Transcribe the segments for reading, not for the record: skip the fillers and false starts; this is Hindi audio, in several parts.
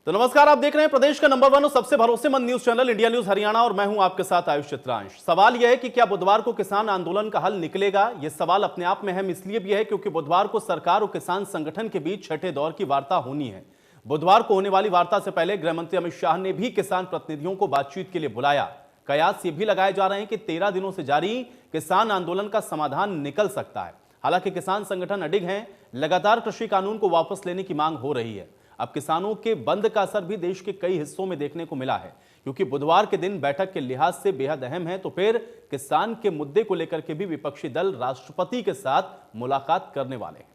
तो नमस्कार, आप देख रहे हैं प्रदेश का नंबर 1 और सबसे भरोसेमंद news channel India news Haryana और मैं हूं आपके साथ आयुष चित्रांश। सवाल यह है कि क्या बुधवार को किसान आंदोलन का हल निकलेगा। यह सवाल अपने आप में अहम इसलिए भी है क्योंकि बुधवार को सरकार और किसान संगठन के बीच छठे दौर की वार्ता होनी है। बुधवार को होने वाली वार्ता से पहले गृह मंत्री अमित शाह ने भी किसान प्रतिनिधियों को बातचीत के लिए बुलाया। कयास ये भी लगाए जा रहे हैं कि 13 दिनों से जारी किसान आंदोलन का समाधान निकल सकता है। हालांकि किसान संगठन अडिग हैं, लगातार कृषि कानून को वापस लेने की मांग हो रही है। अब किसानों के बंद का असर भी देश के कई हिस्सों में देखने को मिला है, क्योंकि बुधवार के दिन बैठक के लिहाज से बेहद अहम है। तो फिर किसान के मुद्दे को लेकर के भी विपक्षी दल राष्ट्रपति के साथ मुलाकात करने वाले हैं।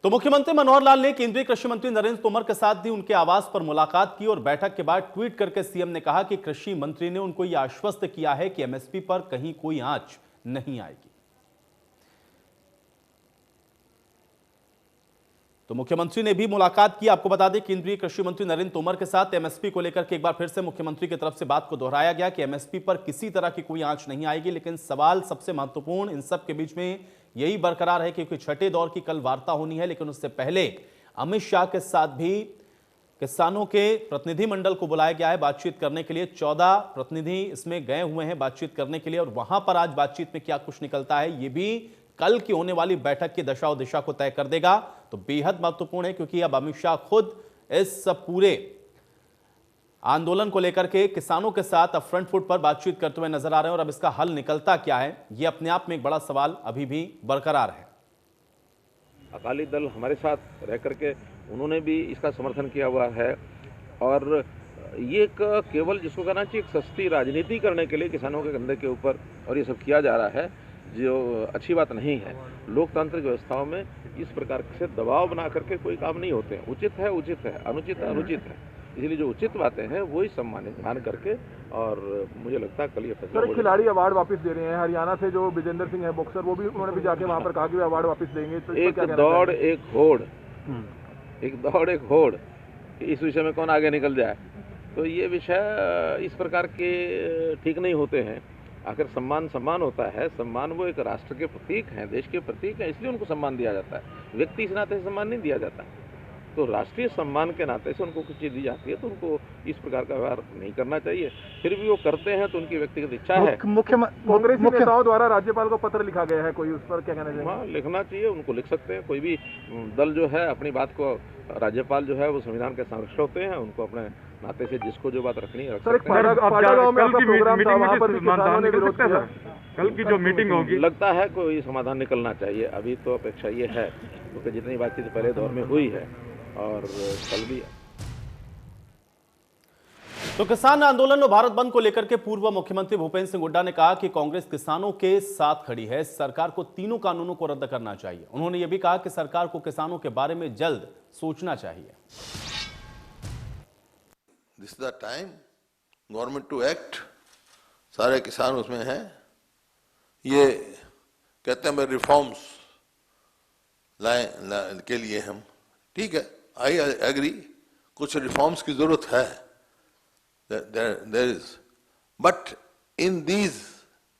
तो मुख्यमंत्री मनोहर लाल ने केंद्रीय कृषि मंत्री नरेंद्र तोमर के साथ भी उनके आवास पर मुलाकात की और बैठक के बाद ट्वीट करके सीएम ने कहा कि कृषि मंत्री ने उनको यह आश्वस्त किया है कि एमएसपी पर कहीं कोई आंच नहीं आएगी। तो मुख्यमंत्री ने भी मुलाकात की। आपको बता दें, केंद्रीय कृषि मंत्री नरेंद्र तोमर के साथ एमएसपी को लेकर के एक बार फिर से मुख्यमंत्री की तरफ से बात को दोहराया गया कि एमएसपी पर किसी तरह की कोई आंच नहीं आएगी। लेकिन सवाल सबसे महत्वपूर्ण इन सब के बीच में यही बरकरार है क्योंकि छठे दौर की कल वार्ता होनी है, लेकिन उससे पहले अमित शाह के साथ भी किसानों के प्रतिनिधि मंडल को बुलाया गया है बातचीत करने के लिए। 14 प्रतिनिधि इसमें गए हुए हैं बातचीत करने के लिए और वहां पर आज बातचीत में क्या कुछ निकलता है ये भी कल की होने वाली बैठक की दशा और दिशा को तय कर देगा। तो बेहद महत्वपूर्ण है क्योंकि अब अमित शाह खुद इस पूरे आंदोलन को लेकर के किसानों के साथ अब फ्रंट फुट पर बातचीत करते हुए नजर आ रहे हैं और अब इसका हल निकलता क्या है यह अपने आप में एक बड़ा सवाल अभी भी बरकरार है। अकाली दल हमारे साथ रह करके उन्होंने भी इसका समर्थन किया हुआ है और ये एक केवल जिसको कहना चाहिए एक सस्ती राजनीति करने के लिए किसानों के कंधे के ऊपर और ये सब किया जा रहा है, जो अच्छी बात नहीं है। लोकतांत्रिक व्यवस्थाओं में इस प्रकार से दबाव बना करके कोई काम नहीं होते हैं। उचित है उचित है, अनुचित है अनुचित है। इसलिए जो उचित बातें हैं वही सम्मानित मान करके और मुझे लगता है कल ये फैसला। सर, खिलाड़ी अवार्ड वापस दे रहे हैं। हरियाणा से जो विजेंद्र सिंह है बॉक्सर, वो भी उन्होंने भी जाके वहां पर कहा कि वे अवार्ड वापस देंगे। तो एक दौड़ एक होड़, एक दौड़ एक होड़, इस विषय में कौन आगे निकल जाए। तो ये विषय इस प्रकार के ठीक नहीं होते हैं। आखिर सम्मान सम्मान होता है। सम्मान वो एक राष्ट्र के प्रतीक हैं, देश के प्रतीक हैं, इसलिए उनको सम्मान दिया जाता है। व्यक्ति इस नाते से सम्मान नहीं दिया जाता। तो राष्ट्रीय सम्मान के नाते से उनको कुछ चीज दी जाती है तो उनको इस प्रकार का व्यवहार नहीं करना चाहिए। फिर भी वो करते हैं तो उनकी व्यक्तिगत इच्छा है। कांग्रेस नेताओं द्वारा राज्यपाल को पत्र लिखा गया है, कोई उस पर क्या कहना चाहिए? हाँ, लिखना चाहिए, उनको लिख सकते हैं। कोई भी दल जो है अपनी बात को, राज्यपाल जो है वो संविधान के संरक्षक होते हैं, उनको अपने नाते से जिसको जो बात रखनी है। कल की जो मीटिंग होगी लगता है कोई समाधान निकलना चाहिए। अभी तो अपेक्षा ये है क्योंकि जितनी बातचीत पहले दौर में हुई है और कल भी। तो किसान आंदोलन और भारत बंद को लेकर के पूर्व मुख्यमंत्री भूपेंद्र सिंह हुड्डा ने कहा कि कांग्रेस किसानों के साथ खड़ी है, सरकार को तीनों कानूनों को रद्द करना चाहिए। उन्होंने यह भी कहा कि सरकार को किसानों के बारे में जल्द सोचना चाहिए। This is the time government to act. सारे किसान उसमें हैं। ये कहते हैं रिफॉर्म्स लाए के लिए हम, ठीक है, आई एग्री, कुछ रिफॉर्म्स की जरूरत है, there is, but in these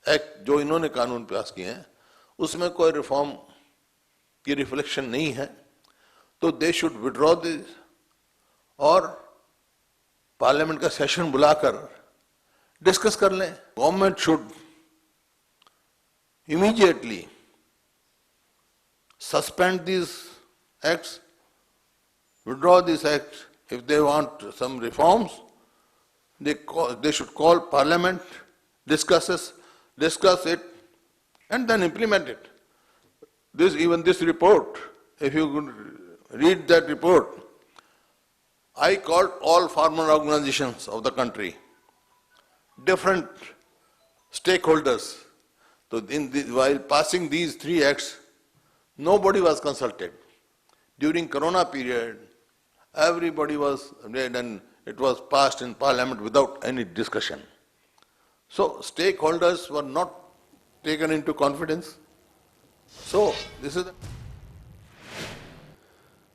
act जो इन्होंने कानून पास किए हैं उसमें कोई रिफॉर्म की रिफ्लेक्शन नहीं है। तो दे शुड विड्रॉ दिस और पार्लियामेंट का सेशन बुलाकर डिस्कस कर लें। Government should immediately suspend these acts, withdraw these acts. If they want some reforms, they should call Parliament, discuss it, and then implement it. Even this report, if you could read that report, I called all farmer organizations of the country, different stakeholders. So while passing these 3 acts, nobody was consulted. During Corona period, everybody was read and it was passed in Parliament without any discussion. So stakeholders were not taken into confidence. So this is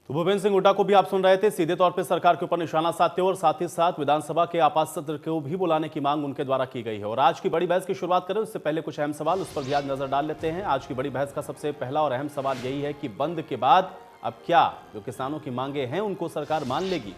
तो भूपेंद्र सिंह हुड्डा को भी आप सुन रहे थे, सीधे तौर पे सरकार के ऊपर निशाना साधते हुए और साथ ही साथ विधानसभा के आपात सत्र को भी बुलाने की मांग उनके द्वारा की गई है। और आज की बड़ी बहस की शुरुआत करें उससे पहले कुछ अहम सवाल उस पर भी आज नजर डाल लेते हैं। आज की बड़ी बहस का सबसे पहला और अहम सवाल यही है कि बंद के बाद अब क्या जो किसानों की मांगे हैं उनको सरकार मान लेगी।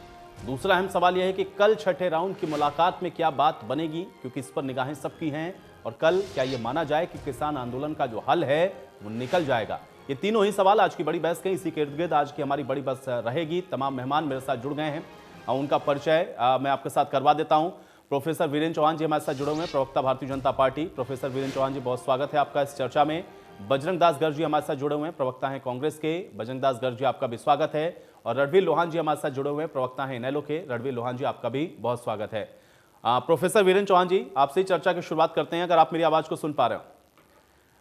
दूसरा अहम सवाल यह है कि कल छठे राउंड की मुलाकात में क्या बात बनेगी, क्योंकि इस पर निगाहें सबकी हैं। और कल क्या यह माना जाए कि किसान आंदोलन का जो हल है वो निकल जाएगा। ये तीनों ही सवाल आज की बड़ी बहस के, इसी के इर्द गिर्द आज की हमारी बड़ी बहस रहेगी। तमाम मेहमान मेरे साथ जुड़ गए हैं, उनका परिचय मैं आपके साथ करवा देता हूं। प्रोफेसर वीरेंद्र चौहान जी हमारे साथ जुड़े हुए हैं, प्रवक्ता भारतीय जनता पार्टी। प्रोफेसर वीरेंद्र चौहान जी, बहुत स्वागत है आपका इस चर्चा में। बजरंग दास गर्ग जी हमारे साथ जुड़े हुए हैं, प्रवक्ता हैं कांग्रेस के। बजरंग दास गर्ग जी, आपका भी स्वागत है। और रणवीर लोहान जी हमारे साथ जुड़े हुए हैं, प्रवक्ता हैं इनेलो के। रणवीर लोहान जी, आपका भी बहुत स्वागत है। प्रोफेसर वीरेंद्र चौहान जी, आपसे चर्चा की शुरुआत करते हैं, अगर आप मेरी आवाज को सुन पा रहे हो।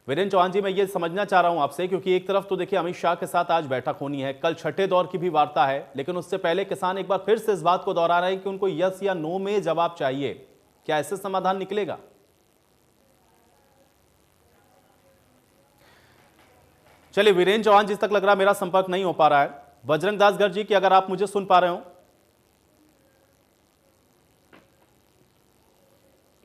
वीरेंद्र चौहान जी, मैं ये समझना चाह रहा हूं आपसे, क्योंकि एक तरफ तो देखिए अमित शाह के साथ आज बैठक होनी है, कल छठे दौर की भी वार्ता है, लेकिन उससे पहले किसान एक बार फिर से इस बात को दोहरा रहे हैं कि उनको यस या नो में जवाब चाहिए। क्या ऐसे समाधान निकलेगा? चलिए, वीरेंद्र चौहान जी तक लग रहा है मेरा संपर्क नहीं हो पा रहा है। बजरंग दास गर्ग जी, की अगर आप मुझे सुन पा रहे हो।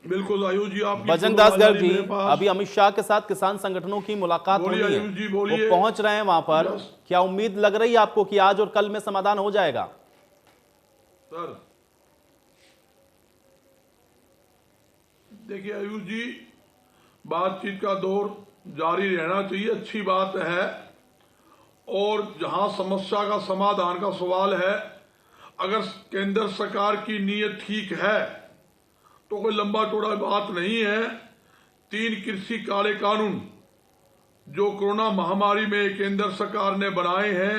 बिल्कुल आयुष जी, आप बजरंग दास गर्ग जी, अभी अमित शाह के साथ किसान संगठनों की मुलाकात होनी है, वो पहुंच रहे हैं वहां पर। क्या उम्मीद लग रही है आपको कि आज और कल में समाधान हो जाएगा? सर देखिए आयुष जी, बातचीत का दौर जारी रहना चाहिए, अच्छी बात है। और जहां समस्या का समाधान का सवाल है, अगर केंद्र सरकार की नीयत ठीक है तो कोई लंबा चौड़ा बात नहीं है। 3 कृषि काले कानून जो कोरोना महामारी में केंद्र सरकार ने बनाए हैं,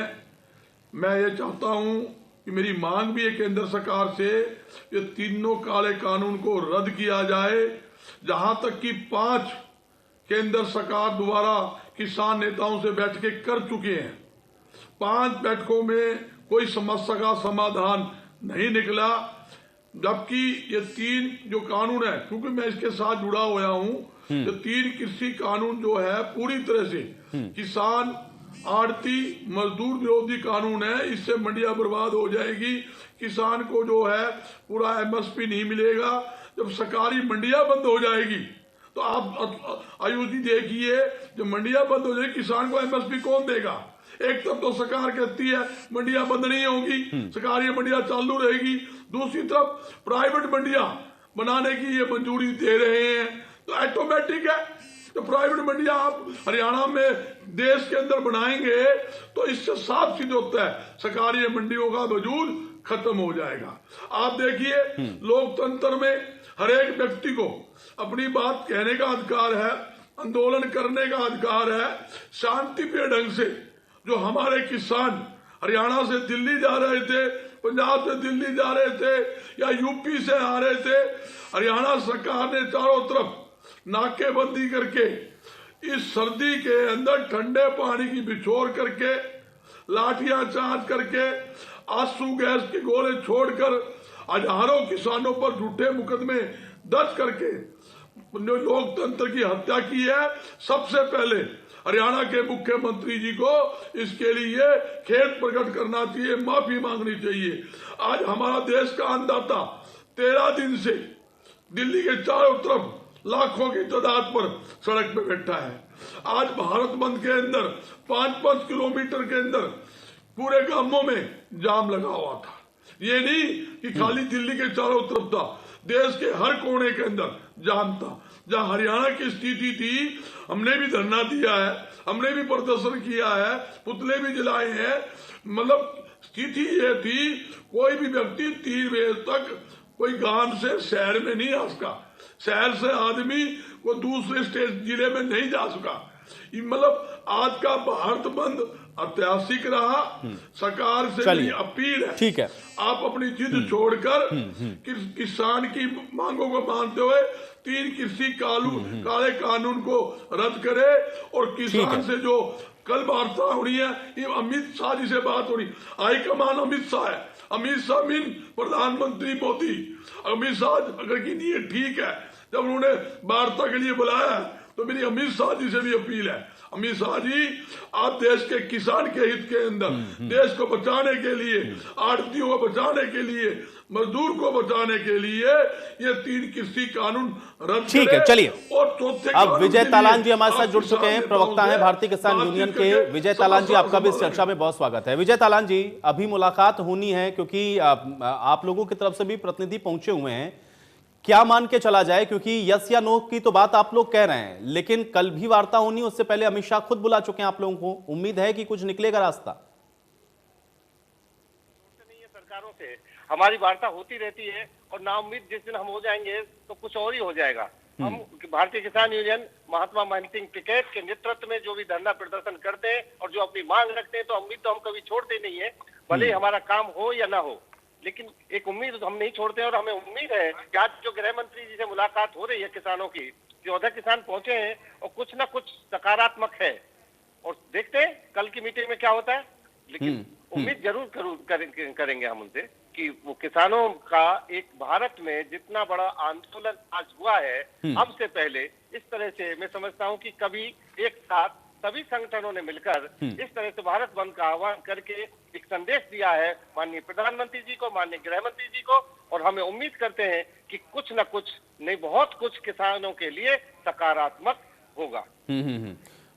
मैं ये चाहता हूं कि मेरी मांग भी है केंद्र सरकार से, ये तीनों काले कानून को रद्द किया जाए। जहां तक कि 5 केंद्र सरकार द्वारा किसान नेताओं से बैठकें कर चुके हैं, 5 बैठकों में कोई समस्या का समाधान नहीं निकला। जबकि ये 3 जो कानून है, क्योंकि मैं इसके साथ जुड़ा हुआ हूं, ये 3 कृषि कानून जो है पूरी तरह से किसान आड़ती मजदूर विरोधी कानून है। इससे मंडियां बर्बाद हो जाएगी, किसान को जो है पूरा MSP नहीं मिलेगा। जब सरकारी मंडियां बंद हो जाएगी तो आप आयुष जी देखिए, जब मंडियां बंद हो जाएगी किसान को MSP कौन देगा? एक तरफ तो सरकार कहती है मंडियां बंद नहीं होंगी, सरकारी मंडियां चालू रहेगी, दूसरी तरफ प्राइवेट मंडियां बनाने की ये मंजूरी दे रहे हैं। तो ऑटोमेटिक है, तो प्राइवेट मंडियां आप हरियाणा में देश के अंदर बनाएंगे तो इससे साफ सिद्ध होता है सरकारी मंडियों का वजूद खत्म हो जाएगा। आप देखिए, लोकतंत्र में हर एक व्यक्ति को अपनी बात कहने का अधिकार है, आंदोलन करने का अधिकार है। शांतिप्रिय ढंग से जो हमारे किसान हरियाणा से दिल्ली जा रहे थे, पंजाब से दिल्ली जा रहे थे या यूपी से आ रहे थे, हरियाणा सरकार ने चारों तरफ नाकेबंदी करके इस सर्दी के अंदर ठंडे पानी की बिछोर करके, लाठियां चार्ज करके, आंसू गैस के गोले छोड़कर हजारों किसानों पर झूठे मुकदमे दर्ज करके लोकतंत्र की हत्या की है। सबसे पहले हरियाणा के मुख्यमंत्री जी को इसके लिए खेद प्रकट करना चाहिए, माफी मांगनी चाहिए। आज हमारा देश का अन्नदाता 13 दिन से दिल्ली के चारों तरफ लाखों की तादाद पर सड़क पे बैठा है। आज भारत बंद के अंदर 5-5 किलोमीटर के अंदर पूरे गांवों में जाम लगा हुआ था। ये नहीं कि खाली दिल्ली के चारों तरफ था, देश के हर कोने के अंदर जाम था। जहां हरियाणा की स्थिति थी, हमने भी धरना दिया है, हमने भी प्रदर्शन किया है, पुतले भी जलाए हैं। मतलब स्थिति ये थी, कोई भी व्यक्ति 3 बजे तक कोई गांव से शहर में नहीं आ सका, शहर से आदमी को दूसरे स्टेट जिले में नहीं जा सका। मतलब आज का भारत बंद ऐतिहासिक रहा। सरकार से मेरी अपील है, ठीक है, आप अपनी जिद छोड़कर किसान की मांगों को मानते हुए 3 कृषि काले कानून को रद्द करे और किसान से जो कल वार्ता हो रही है, ये अमित शाह जी से बात हो रही, हाईकमान अमित शाह है, अमित शाह मीन प्रधानमंत्री मोदी। अमित शाह अगर की नीयत ठीक है, जब उन्होंने वार्ता के लिए बुलाया तो मेरी अमित शाह जी से भी अपील है, अमित शाह जी आप देश के किसान के हित के अंदर, देश को बचाने के लिए, आड़तियों को बचाने के लिए, मजदूर को बचाने के लिए ये 3 कृषि कानून रद्द ठीक है, चलिए और चौथे अब विजय तालान जी हमारे साथ जुड़ चुके हैं, प्रवक्ता हैं भारतीय किसान यूनियन के। विजय तालान जी, आपका भी इस चर्चा में बहुत स्वागत है। विजय तालान जी, अभी मुलाकात होनी है क्योंकि आप लोगों की तरफ से भी प्रतिनिधि पहुंचे हुए हैं, क्या मान के चला जाए? क्योंकि यस या नो की तो बात आप लोग कह रहे हैं, लेकिन कल भी वार्ता होनी, उससे पहले अमित शाह खुद बुला चुके हैं आप लोगों को, उम्मीद है कि कुछ निकलेगा रास्ता? सरकारों से हमारी वार्ता होती रहती है और नाउम्मीद जिस दिन हम हो जाएंगे तो कुछ और ही हो जाएगा। हम भारतीय किसान यूनियन महात्मा मानसिंह टिकैत के नेतृत्व में जो भी धरना प्रदर्शन करते हैं और जो अपनी मांग रखते हैं, तो उम्मीद तो हम कभी छोड़ते नहीं है, भले हमारा काम हो या ना हो, लेकिन एक उम्मीद तो हम नहीं छोड़ते हैं। और हमें उम्मीद है कि आज जो गृह मंत्री जी से मुलाकात हो रही है किसानों की, 14 किसान पहुंचे हैं और कुछ ना कुछ सकारात्मक है, और देखते हैं कल की मीटिंग में क्या होता है। लेकिन उम्मीद जरूर करेंगे हम उनसे कि वो किसानों का एक भारत में जितना बड़ा आंदोलन आज हुआ है, हमसे पहले इस तरह से मैं समझता हूं कि कभी एक साथ सभी संगठनों ने मिलकर इस तरह से भारत बंद का आह्वान करके एक संदेश दिया है माननीय प्रधानमंत्री जी को, माननीय गृह मंत्री जी को, और हमें उम्मीद करते हैं कि कुछ न कुछ नहीं, बहुत कुछ किसानों के लिए सकारात्मक होगा।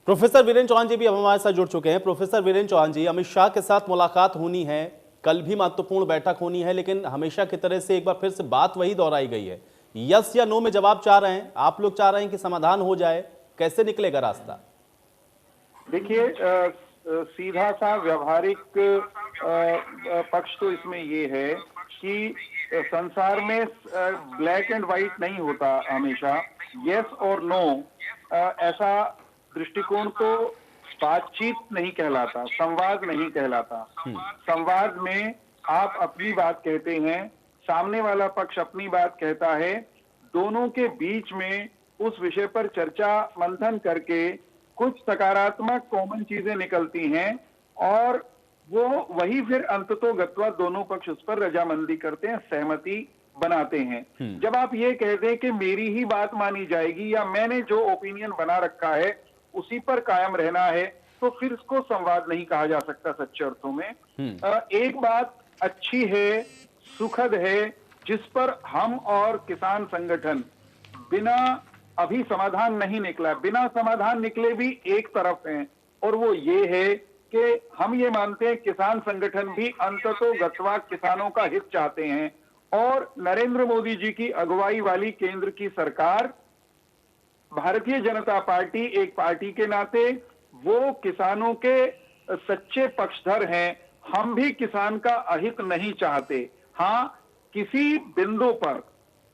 प्रोफेसर वीरेंद्र चौहान जी भी अब हमारे साथ जुड़ चुके हैं। प्रोफेसर वीरेंद्र चौहान जी, अमित शाह के साथ मुलाकात होनी है, कल भी महत्वपूर्ण बैठक होनी है, लेकिन हमेशा की तरह से एक बार फिर से बात वही दोहराई गई है, यस या नो में जवाब चाह रहे हैं, आप लोग चाह रहे हैं कि समाधान हो जाए, कैसे निकलेगा रास्ता? देखिए, सीधा सा व्यवहारिक पक्ष तो इसमें ये है कि संसार में ब्लैक एंड व्हाइट नहीं होता हमेशा, यस और नो ऐसा दृष्टिकोण तो बातचीत नहीं कहलाता, संवाद नहीं कहलाता। संवाद में आप अपनी बात कहते हैं, सामने वाला पक्ष अपनी बात कहता है, दोनों के बीच में उस विषय पर चर्चा मंथन करके कुछ सकारात्मक कॉमन चीजें निकलती हैं और वो वही फिर अंततोगत्वा दोनों पक्ष उस पर रजामंदी करते हैं, सहमति बनाते हैं। जब आप ये कह दें कि मेरी ही बात मानी जाएगी या मैंने जो ओपिनियन बना रखा है उसी पर कायम रहना है, तो फिर इसको संवाद नहीं कहा जा सकता सच्चे अर्थों में। एक बात अच्छी है, सुखद है, जिस पर हम और किसान संगठन बिना अभी समाधान नहीं निकला, बिना समाधान निकले भी एक तरफ हैं, और वो ये है कि हम ये मानते हैं किसान संगठन भी अंततोगत्वा किसानों का हित चाहते हैं, और नरेंद्र मोदी जी की अगुवाई वाली केंद्र की सरकार, भारतीय जनता पार्टी एक पार्टी के नाते वो किसानों के सच्चे पक्षधर हैं। हम भी किसान का अहित नहीं चाहते। हाँ, किसी बिंदु पर,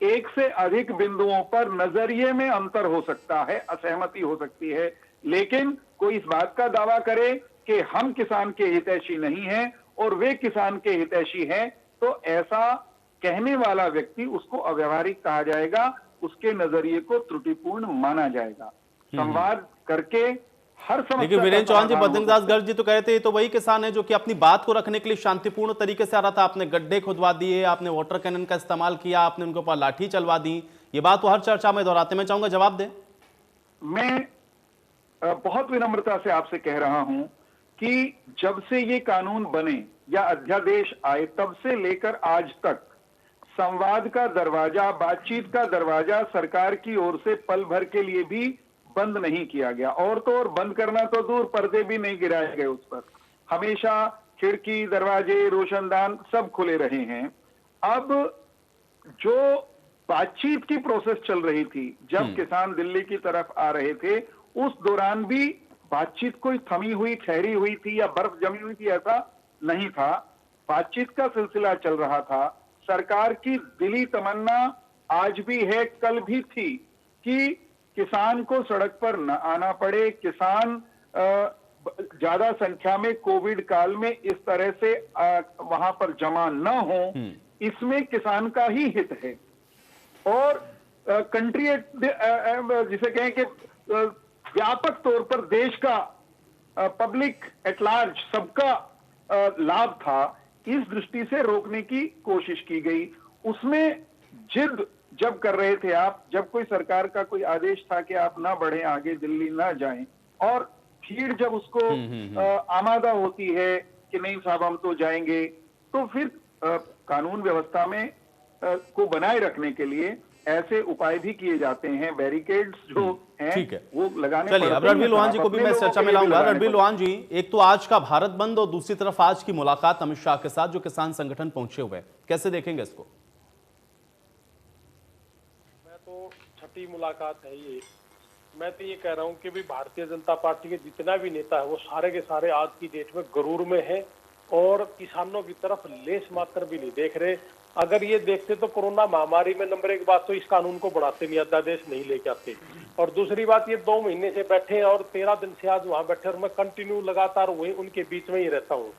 एक से अधिक बिंदुओं पर नजरिए में अंतर हो सकता है, असहमति हो सकती है, लेकिन कोई इस बात का दावा करे कि हम किसान के हितैषी नहीं हैं और वे किसान के हितैषी हैं, तो ऐसा कहने वाला व्यक्ति, उसको अव्यवहारिक कहा जाएगा, उसके नजरिए को त्रुटिपूर्ण माना जाएगा। संवाद करके हर समस्या। लेकिन वीरेंद्र चौहान जी, बद्रीदास गर्ग जी तो कहते हैं तो वही किसान है जो कि अपनी बात को रखने के लिए शांतिपूर्ण तरीके से आ रहा था। आपने गड्ढे खुदवा दिए, आपने वाटर कैनन का इस्तेमाल किया, आपने उनके ऊपर लाठी चलवा दी, ये बात तो हर चर्चा में दोहराते। मैं चाहूंगा जवाब दें। मैं बहुत विनम्रता से आपसे कह रहा हूं कि जब से ये कानून बने या अध्यादेश आए, तब से लेकर आज तक संवाद का दरवाजा, बातचीत का दरवाजा सरकार की ओर से पल भर के लिए भी बंद नहीं किया गया, और तो और बंद करना तो दूर, पर्दे भी नहीं गिराए गए उस पर। हमेशा खिड़की, दरवाजे, रोशनदान सब खुले रहे हैं। अब जो बातचीत की प्रोसेस चल रही थी, जब किसान दिल्ली की तरफ आ रहे थे, उस दौरान भी बातचीत कोई थमी हुई, ठहरी हुई थी या बर्फ जमी हुई थी, ऐसा नहीं था। बातचीत का सिलसिला चल रहा था। सरकार की दिली तमन्ना आज भी है, कल भी थी, कि किसान को सड़क पर न आना पड़े, किसान ज्यादा संख्या में कोविड काल में इस तरह से वहां पर जमा न हो, इसमें किसान का ही हित है। और कंट्री जिसे कहें कि व्यापक तौर पर देश का, पब्लिक एट लार्ज, सबका लाभ था, इस दृष्टि से रोकने की कोशिश की गई। उसमें जिद जब कर रहे थे आप, जब कोई सरकार का कोई आदेश था कि आप ना बढ़ें आगे, दिल्ली ना जाएं, और भीड़ जब उसको आमादा होती है कि नहीं साहब हम तो जाएंगे, तो फिर कानून व्यवस्था में को बनाए रखने के लिए ऐसे उपाय भी किए जाते हैं, बैरिकेड्स जो हैं ठीक है, वो लगाने चलिए अब रणबीर लोहान जी को भी मैं इस चर्चा में लाऊंगा। रणबीर लोहान जी, एक तो आज का भारत बंद और दूसरी तरफ आज की मुलाकात अमित शाह के साथ जो किसान संगठन पहुंचे हुए, कैसे देखेंगे इसको? मैं तो छठी मुलाकात है ये। मैं तो ये कह रहा हूँ कि भी भारतीय जनता पार्टी के जितना भी नेता है वो सारे के सारे आज की डेट में गरूर में है और किसानों की तरफ लेस मात्र भी नहीं देख रहे। अगर ये देखते तो कोरोना महामारी में नंबर एक बात तो इस कानून को बढ़ाते नहीं, अध्यादेश नहीं लेके आते, और दूसरी बात ये 2 महीने से बैठे और 13 दिन से आज वहां बैठे और मैं कंटिन्यू लगातार वही उनके बीच में ही रहता हूँ।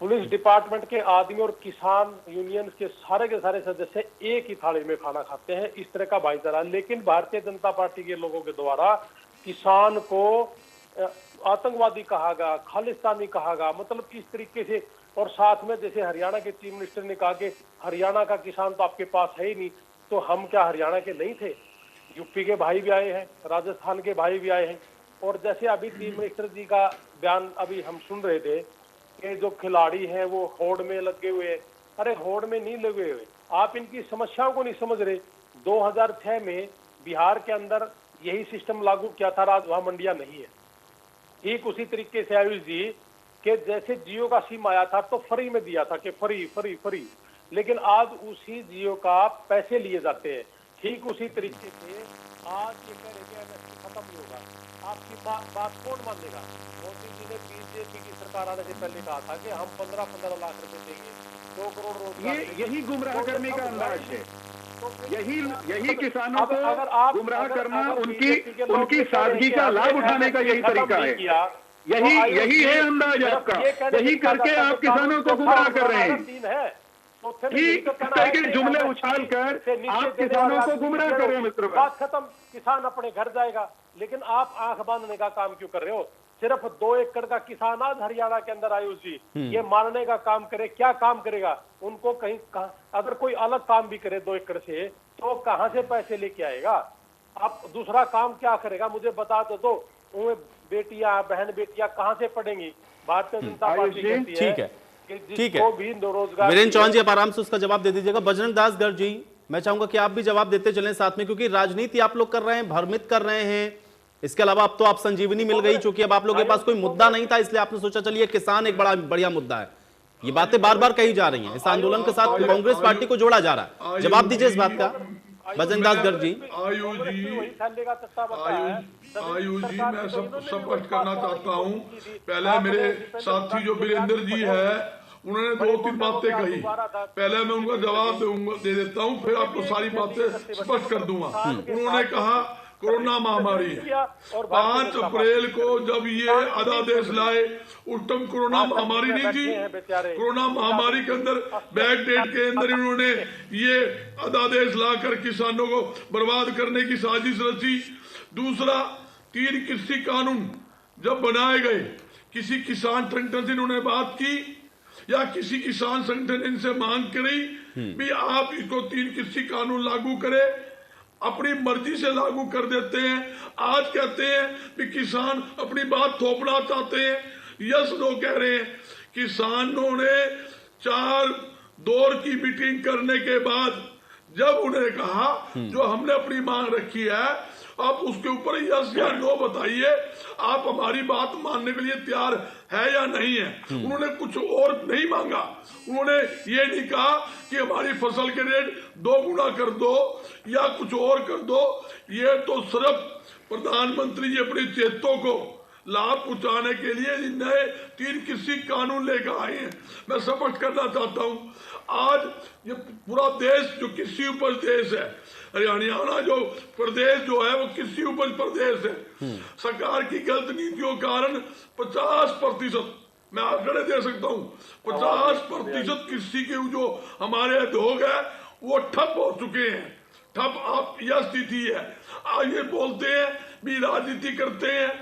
पुलिस डिपार्टमेंट के आदमी और किसान यूनियन के सारे सदस्य एक ही थाली में खाना खाते हैं, इस तरह का भाईचारा। लेकिन भारतीय जनता पार्टी के लोगों के द्वारा किसान को आतंकवादी कहा गया, खालिस्तानी कहा गया, मतलब किस तरीके से, और साथ में जैसे हरियाणा के चीफ मिनिस्टर ने कहा कि हरियाणा का किसान तो आपके पास है ही नहीं, तो हम क्या हरियाणा के नहीं थे? यूपी के भाई भी आए हैं, राजस्थान के भाई भी आए हैं, और जैसे अभी चीफ मिनिस्टर जी का बयान अभी हम सुन रहे थे कि जो खिलाड़ी हैं वो होड़ में लगे हुए हैं। अरे होड़ में नहीं लगे हुए, आप इनकी समस्याओं को नहीं समझ रहे। 2006 में बिहार के अंदर यही सिस्टम लागू किया था, आज वहां मंडियां नहीं है। ठीक उसी तरीके से आयुष जी कि जैसे जियो का सिम आया था तो फ्री में दिया था कि फ्री फ्री फ्री, लेकिन आज उसी जियो का पैसे लिए जाते हैं। ठीक उसी तरीके से आज ये कह रहे हैं एमएसपी खत्म नहीं होगा, आपकी बात कौन मानेगा? मोदी जी ने बीजेपी की सरकार आने से पहले कहा था कि हम 15-15 लाख रुपए देंगे, 2 करोड़ रोजगार। यही गुमराह करने का अंदाज है, यही किसानों को गुमराह करना, उनकी सादगी का लाभ उठाने का यही तरीका है। यही है अंदाज आपका, यही करके आप किसानों को गुमराह कर रहे हैं। ठीक करके जुमले उछाल कर आप किसानों को गुमराह कर रहे हैं मित्र। बात खत्म, किसान अपने घर जाएगा, लेकिन आप आंख बांधने का काम क्यों कर रहे हो? सिर्फ 2 एकड़ का किसान आज हरियाणा के अंदर आयुष जी ये मानने का काम करे, क्या काम करेगा? उनको कहीं अगर कोई अलग काम भी करे 2 एकड़ से तो कहां से पैसे लेके आएगा? आप दूसरा काम क्या करेगा मुझे बता दो। उनमें बेटियां बहन बेटियां कहां से पढ़ेंगी? भारतीय जनता पार्टी कहती है ठीक है, ठीक है, भी रोजगार। वीरेंद्र चौहान जी आप आराम से उसका जवाब दे दीजिएगा। बजरंग दास गर्ग जी, मैं चाहूंगा कि आप भी जवाब देते चलें साथ में, क्योंकि राजनीति आप लोग कर रहे हैं, भ्रमित कर रहे हैं। इसके अलावा अब तो आप संजीवनी मिल गई, चूंकि अब आप लोगों के पास कोई मुद्दा नहीं था, इसलिए आपने सोचा चलिए किसान एक बड़ा बढ़िया मुद्दा है। ये बातें बार बार कही जा रही हैं, इस आंदोलन के साथ कांग्रेस पार्टी को जोड़ा जा रहा है। जवाब दीजिए इस बात का बजरंग दास गर्ग जी। आयुष जी मैं सब स्पष्ट करना चाहता हूँ। पहले मेरे साथी जो वीरेंद्र जी है उन्होंने 2-3 बातें कही, पहले मैं उनका जवाब दे देता हूँ, फिर आपको सारी बातें स्पष्ट कर दूंगा। उन्होंने कहा कोरोना महामारी है, 5 अप्रैल को जब ये अध्यादेश लाए उस टाइम कोरोना महामारी नहीं थी। कोरोना महामारी के अंदर बैक डेट के अंदर इन्होंने ये अध्यादेश लाकर किसानों को बर्बाद करने की साजिश रची। दूसरा, 3 कृषि कानून जब बनाए गए, किसी किसान संगठन से इन्होंने बात की या किसी किसान संगठन इनसे मांग करी भी आप इसको 3 कृषि कानून लागू करें? अपनी मर्जी से लागू कर देते हैं। आज कहते हैं कि किसान अपनी बात थोपना चाहते हैं, यस नो कह रहे हैं। किसानों ने 4 दौर की मीटिंग करने के बाद जब उन्हें कहा जो हमने अपनी मांग रखी है, आप उसके ऊपर यस या नो बताइए, आप हमारी बात मानने के लिए तैयार है या नहीं है। उन्होंने कुछ और नहीं मांगा, उन्होंने ये नहीं कहा कि हमारी फसल के रेट 2 गुना कर दो या कुछ और कर दो। ये तो सिर्फ प्रधानमंत्री जी अपने चेतों को लाभ पहुंचाने के लिए नए 3 कृषि कानून लेकर आए हैं। मैं स्पष्ट करना चाहता हूं, आज ये पूरा देश जो कृषि उपज देश है, हरियाणा जो प्रदेश जो है वो कृषि उपज प्रदेश है। सरकार की गलत नीतियों के कारण 50%, मैं आंकड़े दे सकता हूँ, 50% कृषि के जो हमारे उद्योग है वो ठप हो चुके हैं। ठप आप यह स्थिति है। आज ये बोलते हैं भी राजनीति करते हैं,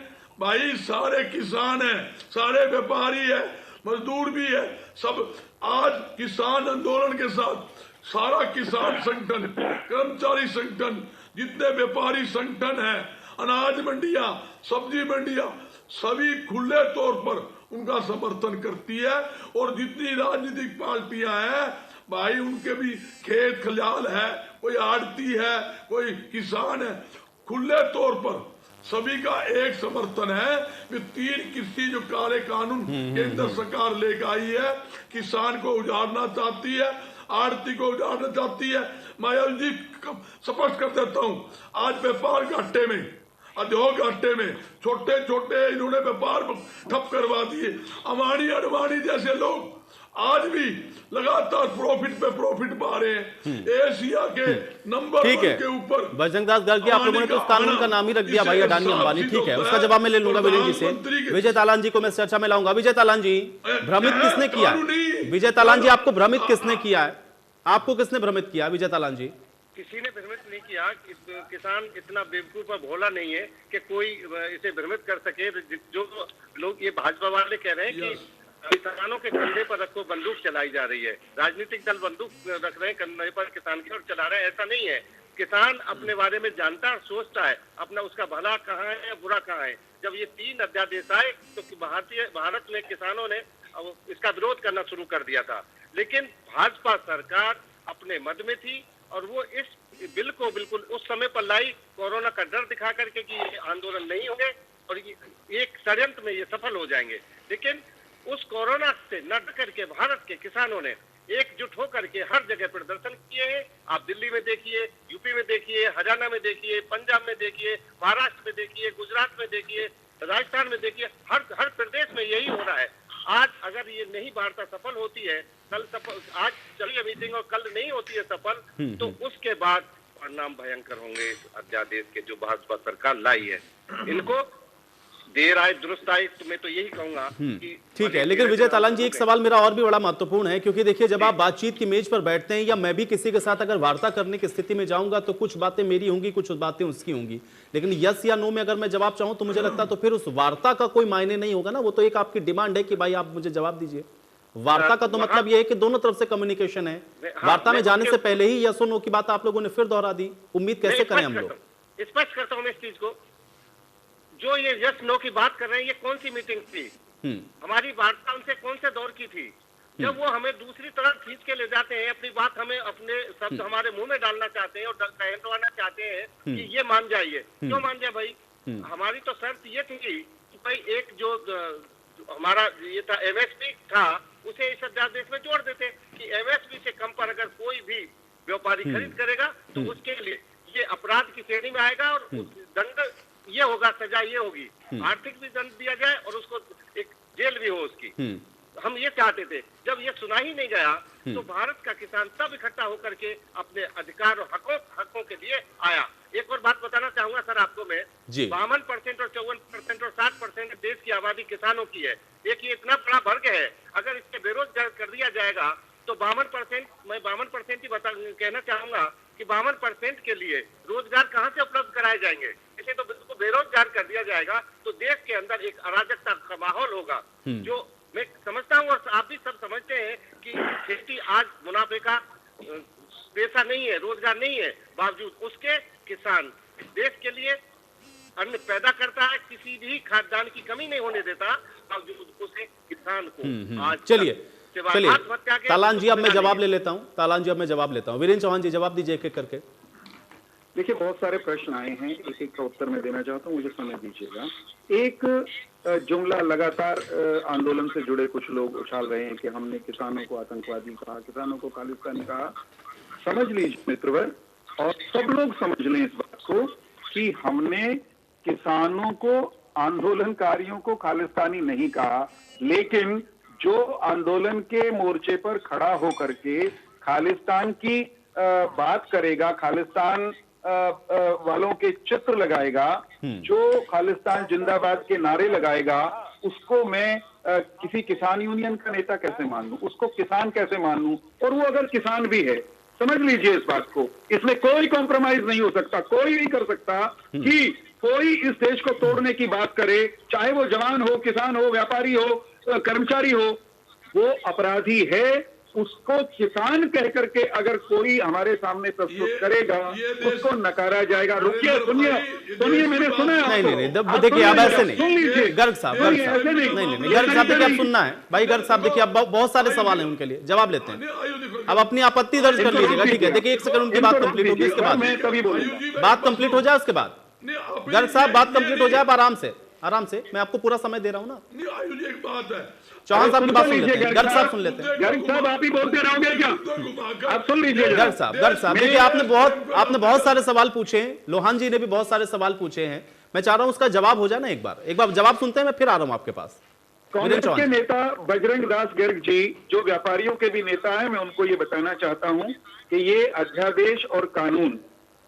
भाई सारे किसान हैं, सारे व्यापारी है, मजदूर भी है, सब आज किसान आंदोलन के साथ सारा किसान संगठन, कर्मचारी संगठन, जितने व्यापारी संगठन हैं, अनाज मंडियां, सब्जी मंडियां, सभी खुले तौर पर उनका समर्थन करती है। और जितनी राजनीतिक पार्टियां हैं भाई, उनके भी खेत खलियान है, कोई आड़ती है, कोई किसान है, खुले तौर पर सभी का एक समर्थन है कि 3 कृषि जो काले कानून केंद्र सरकार लेकर आई है, किसान को उजाड़ना चाहती है, आड़ती को उजाड़ना चाहती है। मैं जी स्पष्ट कर देता हूं, आज व्यापार घाटे में, उद्योग घाटे में, छोटे छोटे इन्होंने व्यापार ठप करवा दिए। अंबानी अडवाणी जैसे लोग आज भी लगातार प्रॉफिट पे प्रॉफिट पा रहे हैं, एशिया के नंबर 1 के ऊपर। बजरंग दास गर्ग, आप लोगों ने तो उस कानून का नाम ही रख दिया भाई, अडानी अंबानी, ठीक है, उसका जवाब मैं ले लूंगा विरेंद्र जी से। विजय तालान जी को मैं चर्चा में लाऊंगा। विजय तालान जी, भ्रमित किसने किया है? विजय तालान जी, आपको भ्रमित किसने किया है? आपको किसने भ्रमित किया विजय तालान जी? किसी ने भ्रमित नहीं किया। किसान इतना बेवकूफ और भोला नहीं है कि कोई इसे भ्रमित कर सके। जो लोग ये भाजपा वाले कह रहे हैं कि किसानों के कंधे पर रखो बंदूक चलाई जा रही है, राजनीतिक दल बंदूक रख रहे हैं कंधे पर किसान के और चला रहे हैं, ऐसा नहीं है। किसान अपने बारे में जानता और सोचता है, अपना उसका भला कहाँ है या बुरा कहाँ है। जब ये 3 अध्यादेश आए तो भारत में किसानों ने इसका विरोध करना शुरू कर दिया था, लेकिन भाजपा सरकार अपने मद में थी और वो इस बिल को बिल्कुल उस समय पर लाई, कोरोना का डर दिखा करके कि ये आंदोलन नहीं होंगे और एक षड्यंत्र में ये सफल हो जाएंगे। लेकिन उस कोरोना से लड़ करके भारत के किसानों ने एकजुट होकर के हर जगह प्रदर्शन किए हैं। आप दिल्ली में देखिए, यूपी में देखिए, हरियाणा में देखिए, पंजाब में देखिए, महाराष्ट्र में देखिए, गुजरात में देखिए, राजस्थान में देखिए, हर प्रदेश में यही हो रहा है। आज अगर ये नहीं वार्ता सफल होती है, कल सफल, आज चलिए मीटिंग और कल नहीं होती है सफल, तो उसके बाद परिणाम भयंकर होंगे। इस अध्यादेश के जो भाजपा सरकार लाई है, इनको देर आए दुरुस्त आए, तो मैं तो यही कहूंगा कि ठीक है। लेकिन विजय तालान जी, एक सवाल मेरा और भी बड़ा महत्वपूर्ण है, क्योंकि देखिए जब आप बातचीत की मेज पर बैठते हैं या मैं भी किसी के साथ अगर वार्ता करने की स्थिति में जाऊंगा तो कुछ बातें मेरी होंगी, कुछ बातें उसकी होंगी, लेकिन यस या नो में अगर मैं जवाब चाहूं तो मुझे लगता है तो फिर उस वार्ता का कोई मायने नहीं होगा ना। वो तो एक आपकी डिमांड है कि भाई आप मुझे जवाब दीजिए। वार्ता का तो मतलब यह है कि दोनों तरफ से कम्युनिकेशन है। वार्ता में जाने से पहले ही यस और नो की बात आप लोगों ने फिर दोहरा दी। उम्मीद कैसे करें हम लोग? स्पष्ट करता हूं मैं इस चीज को, जो ये यस नो की बात कर रहे हैं, ये कौन सी मीटिंग थी? हमारी वार्ता उनसे कौन से दौर की थी? जब वो हमें दूसरी तरफ खींच के ले जाते हैं, अपनी बात हमें अपने शब्द हमारे मुंह में डालना चाहते हैं और कहलवाना चाहते हैं कि ये मान जाइए। क्यों मान जाए भाई? हमारी तो शर्त ये थी कि भाई एक जो हमारा ये था एमएसपी था, उसे इस अध्यादेश में जोड़ देते कि एमएसपी से कम पर अगर कोई भी व्यापारी खरीद करेगा तो उसके लिए ये अपराध की श्रेणी में आएगा और दंड ये होगा, सजा ये होगी, आर्थिक भी दंड दिया जाए और उसको एक जेल भी हो उसकी। हम ये चाहते थे। जब ये सुना ही नहीं गया तो भारत का किसान तब इकट्ठा होकर के अपने अधिकार और हकों के लिए आया। एक और बात बताना चाहूंगा सर आपको मैं, 52% और 54% और 60% देश की आबादी किसानों की है। एक ये इतना बड़ा वर्ग है, अगर इसके बेरोजगार कर दिया जाएगा तो 52%, मैं 52% ही कहना चाहूंगा कि 52% के लिए रोजगार कहाँ से उपलब्ध कराए जाएंगे? इसे तो बिल्कुल बेरोजगार कर दिया जाएगा तो देश के अंदर एक अराजकता का माहौल होगा, जो मैं समझता हूँ और आप भी सब समझते हैं कि खेती आज मुनाफे का पेशा नहीं है, रोजगार नहीं है, बावजूद उसके किसान देश के लिए अन्न पैदा करता है, किसी भी खाद्यान्न की कमी नहीं होने देता, बावजूद उसे किसान को आज चलिए तालान जी अब मैं जवाब ले लेता हूँ। तालान जी अब मैं जवाब लेता हूँ। वीरेंद्र चौहान जी जवाब दीजिए एक एक करके। देखिए बहुत सारे प्रश्न आए हैं, एक एक का उत्तर मैं देना चाहता हूँ, मुझे समय दीजिएगा। एक जुमला लगातार आंदोलन से जुड़े कुछ लोग उछाल रहे हैं कि हमने किसानों को आतंकवादी कहा, किसानों को खालिस्तानी कहा। समझ लीजिए मित्रवर, और सब लोग समझ लें इस बात को कि हमने किसानों को, आंदोलनकारियों को खालिस्तानी नहीं कहा, लेकिन जो आंदोलन के मोर्चे पर खड़ा होकर के खालिस्तान की बात करेगा, खालिस्तान वालों के चित्र लगाएगा, जो खालिस्तान जिंदाबाद के नारे लगाएगा, उसको मैं किसी किसान यूनियन का नेता कैसे मान लूं, उसको किसान कैसे मान लूं? और वो अगर किसान भी है, समझ लीजिए इस बात को, इसमें कोई कॉम्प्रोमाइज नहीं हो सकता। कोई नहीं कर सकता कि कोई इस देश को तोड़ने की बात करे, चाहे वो जवान हो, किसान हो, व्यापारी हो, कर्मचारी हो, वो अपराधी है उसको किसान कह करके अगर कोई हमारे सामने प्रस्तुत करेगा उसको नकारा जाएगा। रुकिए, सुनिए, मैंने सुना है। नहीं, देखिए आप ऐसे नहीं, गर्ग साहब, नहीं, गर्ग साहब देखिए, आप सुनना है भाई। गर्ग साहब देखिए, अब बहुत सारे सवाल हैं, उनके लिए जवाब लेते हैं। अब अपनी आपत्ति दर्ज कर लीजिएगा, ठीक है? देखिए 1 सेकंड, उनकी बात कंप्लीट होगी, इसके बाद बात कंप्लीट हो जाए, उसके बाद गर्ग साहब बात कंप्लीट हो जाए, आराम से मैं आपको पूरा समय दे रहा हूं ना। नहीं आयुष जी, एक बात है, चौहान साहब की बात सुन लेते हैं, गर्ग साहब सुन लेते हैं। गर्ग साहब आप ही बोलते रहोगे क्या? आप सुन लीजिए। गर्ग साहब देखिए, आपने बहुत सारे सवाल पूछे हैं, लोहान जी ने भी बहुत सारे सवाल पूछे हैं। मैं चाह रहा हूं उसका जवाब हो जाए ना, एक बार जवाब सुनते हैं, मैं फिर आ रहा हूं आपके पास। कांग्रेस के नेता बजरंग दास गर्ग जी, जो व्यापारियों के भी नेता है, मैं उनको ये बताना चाहता हूं कि ये अध्यादेश और कानून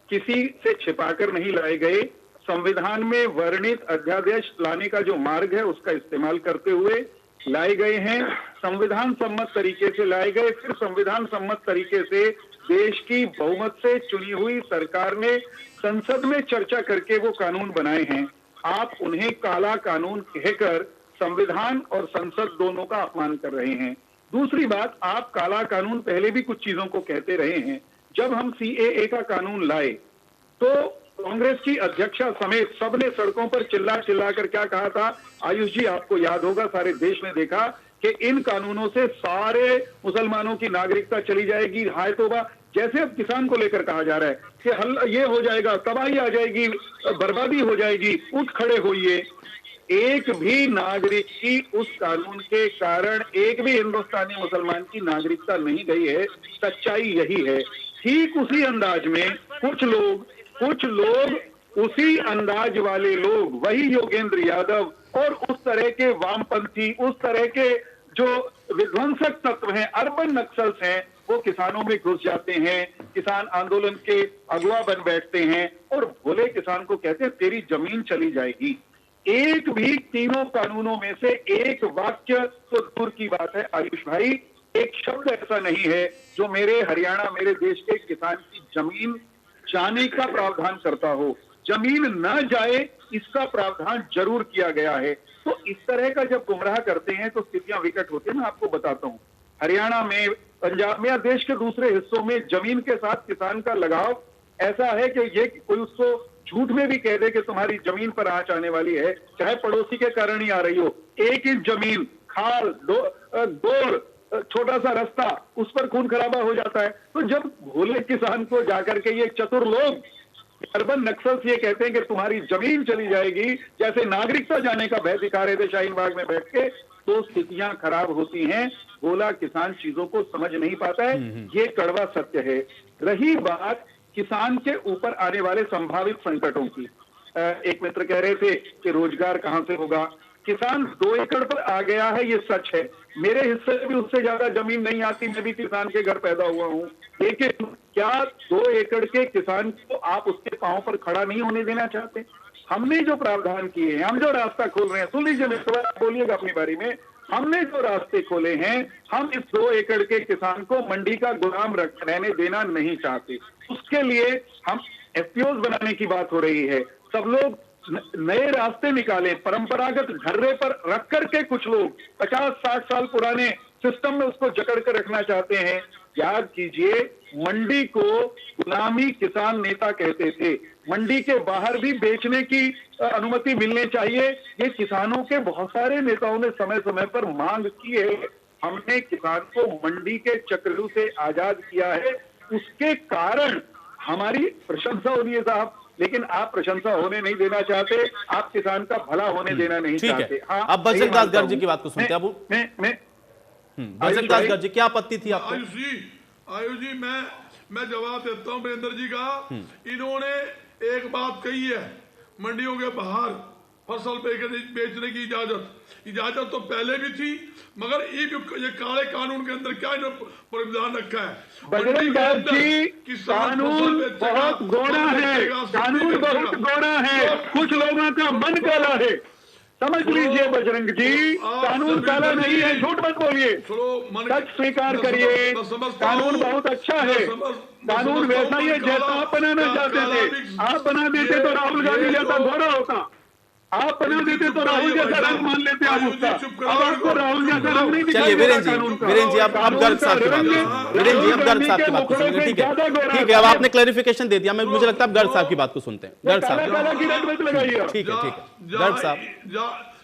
किसी से छिपाकर नहीं लाए गए। संविधान में वर्णित अध्यादेश लाने का जो मार्ग है उसका इस्तेमाल करते हुए लाए गए हैं। संविधान सम्मत तरीके से लाए गए, फिर संविधान सम्मत तरीके से देश की बहुमत से चुनी हुई सरकार ने संसद में चर्चा करके वो कानून बनाए हैं। आप उन्हें काला कानून कहकर संविधान और संसद दोनों का अपमान कर रहे हैं। दूसरी बात, आप काला कानून पहले भी कुछ चीजों को कहते रहे हैं। जब हम सीएए का कानून लाए तो कांग्रेस की अध्यक्षा समेत सबने सड़कों पर चिल्ला कर क्या कहा था? आयुष जी, आपको याद होगा, सारे देश ने देखा कि इन कानूनों से सारे मुसलमानों की नागरिकता चली जाएगी। हाय तौबा, जैसे अब किसान को लेकर कहा जा रहा है कि हल ये हो जाएगा, तबाही आ जाएगी, बर्बादी हो जाएगी, उठ खड़े होइए। एक भी नागरिक की उस कानून के कारण एक भी हिंदुस्तानी मुसलमान की नागरिकता नहीं गई है। सच्चाई यही है। ठीक उसी अंदाज में कुछ लोग उसी अंदाज वाले लोग, वही योगेंद्र यादव और उस तरह के वामपंथी, उस तरह के जो विध्वंसक तत्व हैं, अर्बन नक्सल्स हैं, वो किसानों में घुस जाते हैं, किसान आंदोलन के अगुवा बन बैठते हैं और भोले किसान को कहते हैं तेरी जमीन चली जाएगी। एक भी तीनों कानूनों में से एक वाक्य तो दूर की बात है आयुष भाई, एक शब्द ऐसा नहीं है जो मेरे हरियाणा, मेरे देश के किसान की जमीन जाने का प्रावधान करता हो। जमीन न जाए इसका प्रावधान जरूर किया गया है। तो इस तरह का जब गुमराह करते हैं तो स्थितियां विकट होती है। मैं आपको बताता हूं, हरियाणा में, पंजाब में या देश के दूसरे हिस्सों में जमीन के साथ किसान का लगाव ऐसा है कि ये कोई उसको झूठ में भी कह दे कि तुम्हारी जमीन पर आंच आने वाली है, चाहे पड़ोसी के कारण ही आ रही हो। 1 इंच जमीन, खाल, डोर, छोटा सा रास्ता, उस पर खून खराबा हो जाता है। तो जब भोले किसान को जाकर के ये चतुर लोग, अर्बन नक्सल्स, ये कहते हैं कि तुम्हारी जमीन चली जाएगी, जैसे नागरिकता जाने का भय दिखा रहे थे शाहीन बाग में बैठ के, तो स्थितियां खराब होती हैं। भोला किसान चीजों को समझ नहीं पाता है, ये कड़वा सत्य है। रही बात किसान के ऊपर आने वाले संभावित संकटों की, एक मित्र कह रहे थे कि रोजगार कहां से होगा। किसान 2 एकड़ पर आ गया है, ये सच है। मेरे हिस्से भी उससे ज्यादा जमीन नहीं आती, मैं भी किसान के घर पैदा हुआ हूं। लेकिन क्या 2 एकड़ के किसान को आप उसके पांव पर खड़ा नहीं होने देना चाहते? हमने जो प्रावधान किए हैं, हम जो रास्ता खोल रहे हैं, सुन लीजिए मित्र, बोलिएगा अपनी बारी में। हमने जो रास्ते खोले हैं, हम इस 2 एकड़ के किसान को मंडी का गुलाम रहने देना नहीं चाहते। उसके लिए हम एफपीओज बनाने की बात हो रही है। सब लोग नए रास्ते निकाले, परंपरागत घर्रे पर रख करके कुछ लोग 50-60 साल पुराने सिस्टम में उसको जकड़ कर रखना चाहते हैं। याद कीजिए, मंडी को गुलामी किसान नेता कहते थे। मंडी के बाहर भी बेचने की अनुमति मिलनी चाहिए, ये किसानों के बहुत सारे नेताओं ने समय समय पर मांग की है। हमने किसान को मंडी के चक्रव्यूह से आजाद किया है, उसके कारण हमारी प्रशंसा होनी है साहब, लेकिन आप प्रशंसा होने नहीं देना चाहते, आप किसान का भला होने देना नहीं चाहते। हाँ, अब बजरंग दास गर्ग जी की बात को सुनते हैं। बजरंग दास गर्ग जी, क्या आपत्ति थी आपको? आयुष जी, मैं जवाब देता हूं वीरेंद्र जी का। इन्होंने एक बात कही है, मंडियों के बाहर फसल बेचने की इजाजत तो पहले भी थी, मगर ये काले कानून के अंदर क्या प्रावधान रखा है? बजरंग दास जी, कानून बहुत गोरा है, कानून बहुत गोरा है, कुछ लोगों का मन काला है, समझ लीजिए बजरंग जी। कानून काला नहीं है, झूठ मत बोलिए, सच स्वीकार करिए। कानून बहुत अच्छा है, कानून वैसा ही है जैसा आप बनाना चाहते थे। आप बना देते तो राहुल गांधी जैसा घोड़ा होता। आप बना देते तो राहुल जैसा रंग मान लेते आप उसका। अब आपको राहुल जैसा रंग नहीं दिखाई चलिए देता कानून का। वीरेन जी अब गर्ग साहब की बात वीरेन जी अब गर्ग साहब की बात को सुनिए। ठीक है अब आपने क्लैरिफिकेशन दे दिया, मुझे लगता है अब गर्ग साहब की बात को सुनते हैं। गर्ग साहब ठीक है गर्ग साहब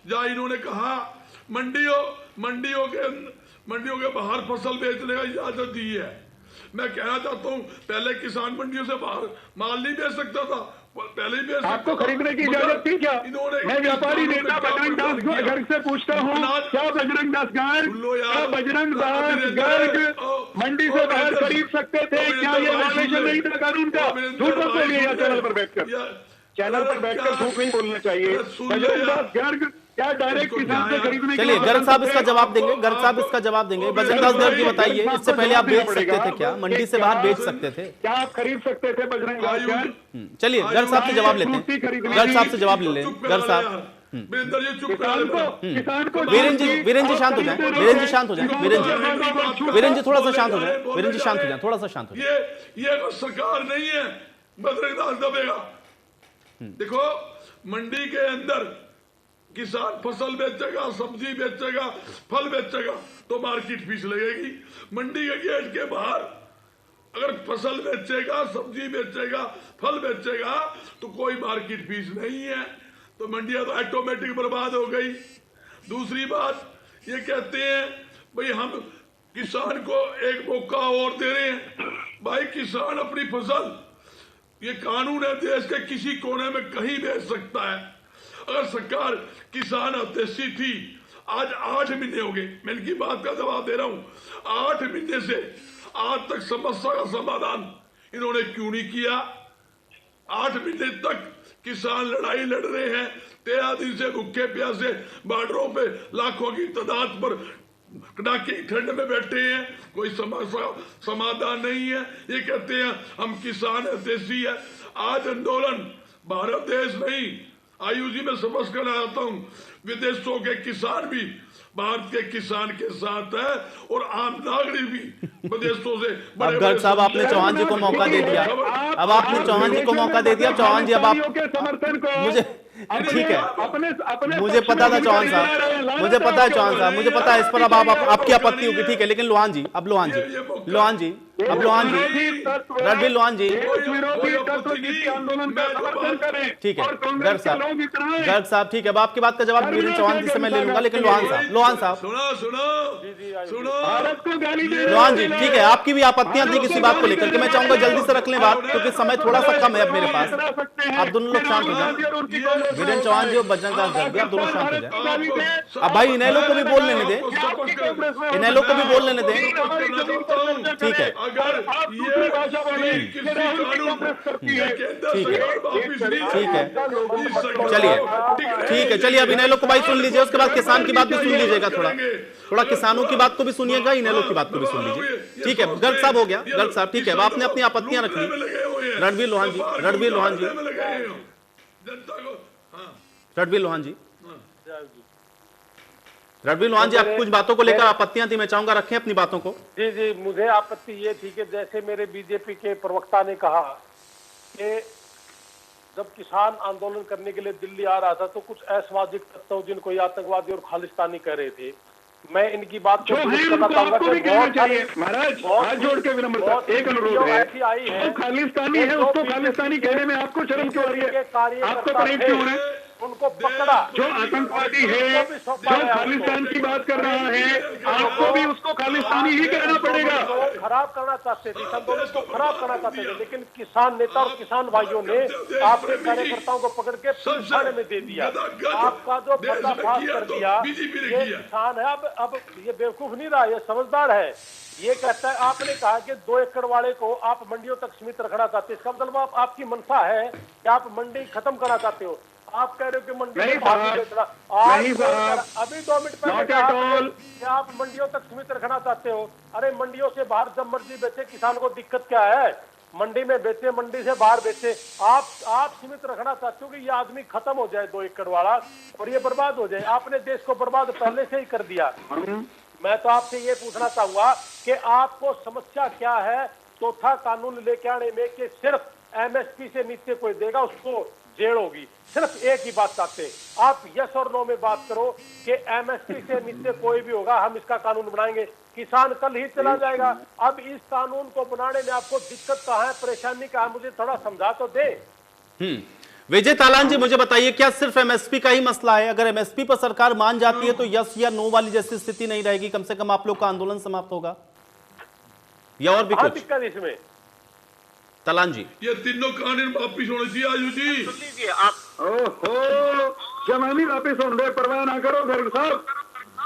जहाँ इन्होंने कहा मंडियों के बाहर फसल बेचने का इजाजत दी है, मैं कहना चाहता हूँ पहले किसान मंडियों से बाहर माल नहीं बेच सकता था, पहले ही बेच आपको खरीदने की इजाजत थी क्या? मैं व्यापारी नेता बजरंग दास गर्ग से पूछता हूँ, क्या बजरंग दास गर्ग मंडी से बाहर खरीद सकते थे? क्या ये वायलेशन नहीं था कानून का? झूठ मत बोलिए चैनल पर बैठकर झूठ नहीं बोलना चाहिए। बजरंग दास गर्ग क्या डायरेक्ट किसान से खरीदने? चलिए गर्ग साहब इसका जवाब देंगे, बजरंग दास गर्ग जी बताइए, इससे पहले आप बेच सकते थे क्या? मंडी से बाहर बेच सकते थे क्या? आप खरीद सकते थे बजरंग दास गर्ग? चलिए गर्ग साहब से जवाब लेते हैं, गर्ग साहब से जवाब ले लें। गर्ग साहब किसान को वीरेन जी शांत हो जाए, वीरेन जी थोड़ा सा शांत हो जाए, थोड़ा सा शांत हो जाए। ये सरकार नहीं है बजरंग दास दबेगा। देखो मंडी के अंदर किसान फसल बेचेगा, सब्जी बेचेगा, फल बेचेगा तो मार्केट फीस लगेगी। मंडी के गेट के बाहर अगर फसल बेचेगा, सब्जी बेचेगा, फल बेचेगा तो कोई मार्केट फीस नहीं है, तो मंडियां तो ऑटोमेटिक बर्बाद हो गई। दूसरी बात ये कहते हैं भाई हम किसान को एक मौका और दे रहे हैं। भाई किसान अपनी फसल, ये कानून है देश के किसी कोने में कहीं बेच सकता है। अगर सरकार किसान हितैषी थी, आज 8 महीने हो गए, मैं इनकी बात का जवाब दे रहा हूं, 8 महीने से आज तक समस्या का समाधान इन्होंने क्यों नहीं किया? 8 महीने तक किसान लड़ाई लड़ रहे हैं, 13 दिन से भूखे प्यासे बॉर्डरों पे लाखों की तादाद पर कड़ाके की ठंड में बैठे हैं, कोई समस्या समाधान नहीं है। ये कहते हैं हम किसान हितैषी है। आज आंदोलन भारत देश नहीं, आयुषी में समझ कर आता हूं, विदेशों के किसान भी भारत के किसान के साथ है और आम नागरिक भी विदेशों से। अब गर्ग साहब आपने चौहान जी को मौका दे दिया, अब आपने चौहान जी को मौका दे दिया। चौहान जी अब आप समर्थन को मुझे ठीक है, मुझे पता था चौहान साहब, मुझे पता है चौहान साहब, मुझे पता है इस पर अब आपकी आपत्ति होगी। ठीक है, लेकिन लोहान जी रणबीर लोहान जी ठीक है, गर्ग साहब ठीक है, अब आपकी बात का जवाब वीरेंद्र चौहान जी से मैं ले लूंगा, लेकिन लोहान साहब लोहान जी ठीक है, आपकी भी आपत्तियां थी किसी बात को लेकर के, मैं चाहूंगा जल्दी से रख लें बात, क्योंकि समय थोड़ा सा कम है अब मेरे पास। आप दोनों लोग शांत हो जाए, वीरेंद्र चौहान जी और बजरंग दास गर्ग, आप दोनों शांत हो जाए। अब भाई इनेलो को भी बोल लेने दें, ठीक है चलिए अब इनेलो को भाई सुन लीजिए, उसके बाद किसान की बात भी सुन लीजिएगा, थोड़ा किसानों की बात को भी सुनिएगा, इनेलो की बात को भी सुन लीजिए। ठीक है, गर्ग साहब हो गया, गर्ग साहब ठीक है, अब आपने अपनी आपत्तियां रख ली। रणबीर लोहान जी आप कुछ बातों को लेकर आपत्तियां थी, मैं चाहूंगा रखें अपनी बातों को। जी मुझे आपत्ति ये थी कि जैसे मेरे बीजेपी के प्रवक्ता ने कहा कि जब किसान आंदोलन करने के लिए दिल्ली आ रहा था तो कुछ असामाजिक तत्व जिनको आतंकवादी और खालिस्तानी कह रहे थे, मैं इनकी बात को महाराज हाथ जोड़ के विनम्रता एक अनुरोध है, खालिस्तानी है उसको खालिस्तानी कहने में आपको शर्म क्यों आ रही है? आपको परहेज क्यों हो रहा है? उनको पकड़ा, जो आतंकवादी है, जो खालिस्तान की बात कर रहा है, आपको भी उसको खालिस्तानी ही कहना पड़ेगा। खराब करना चाहते थे, आंदोलन को खराब करना चाहते थे, लेकिन किसान नेता और किसान भाइयों ने आपके कार्यकर्ताओं को पकड़ के पुलिस थाने में दे दिया। आपका जो पर्दाफाश कर दिया, ये किसान है, अब ये बेवकूफ नहीं रहा, ये समझदार है। ये कहता है, आपने कहा कि 2 एकड़ वाले को आप मंडियों तक सीमित रखना चाहते हैं, इसका मतलब आपकी मंशा है कि आप मंडी खत्म करना चाहते हो। आप कह रहे हो कि मंडी अभी 2 मिनट पहले कि आप मंडियों तक सीमित रखना चाहते हो। अरे मंडियों से बाहर जब मर्जी बेचे, किसान को दिक्कत क्या है? मंडी में बेचे, मंडी से बाहर बेचे। आप सीमित रखना चाहते हो कि ये आदमी खत्म हो जाए 2 एकड़ वाला और ये बर्बाद हो जाए। आपने देश को बर्बाद पहले से ही कर दिया। मैं तो आपसे ये पूछना चाहूंगा कि आपको समस्या क्या है चौथा कानून लेके आने में कि सिर्फ एमएसपी से नीचे कोई देगा उसको जेल होगी। सिर्फ एक ही बात चाहते हैं, आप यस और नो में बात करो कि एमएसपी से नीचे कोई भी होगा हम इसका कानून बनाएंगे। किसान कल ही चला जाएगा। अब इस कानून को बनाने में आपको दिक्कत कहाँ है, परेशानी कहाँ है, मुझे थोड़ा समझा तो दे। विजय तालान जी, मुझे बताइए, क्या सिर्फ एमएसपी का ही मसला है? अगर एमएसपी पर सरकार मान जाती है तो यस या नो वाली जैसी स्थिति नहीं रहेगी, कम से कम आप लोग का आंदोलन समाप्त होगा, या और भी कुछ दिक्कत इसमें? तालान जी, ये तीनों कानून वापिस होने चाहिए। आयु जी सुन लीजिए आप, जमानी वापिस होने, परवाह ना करो गर्ग साहब,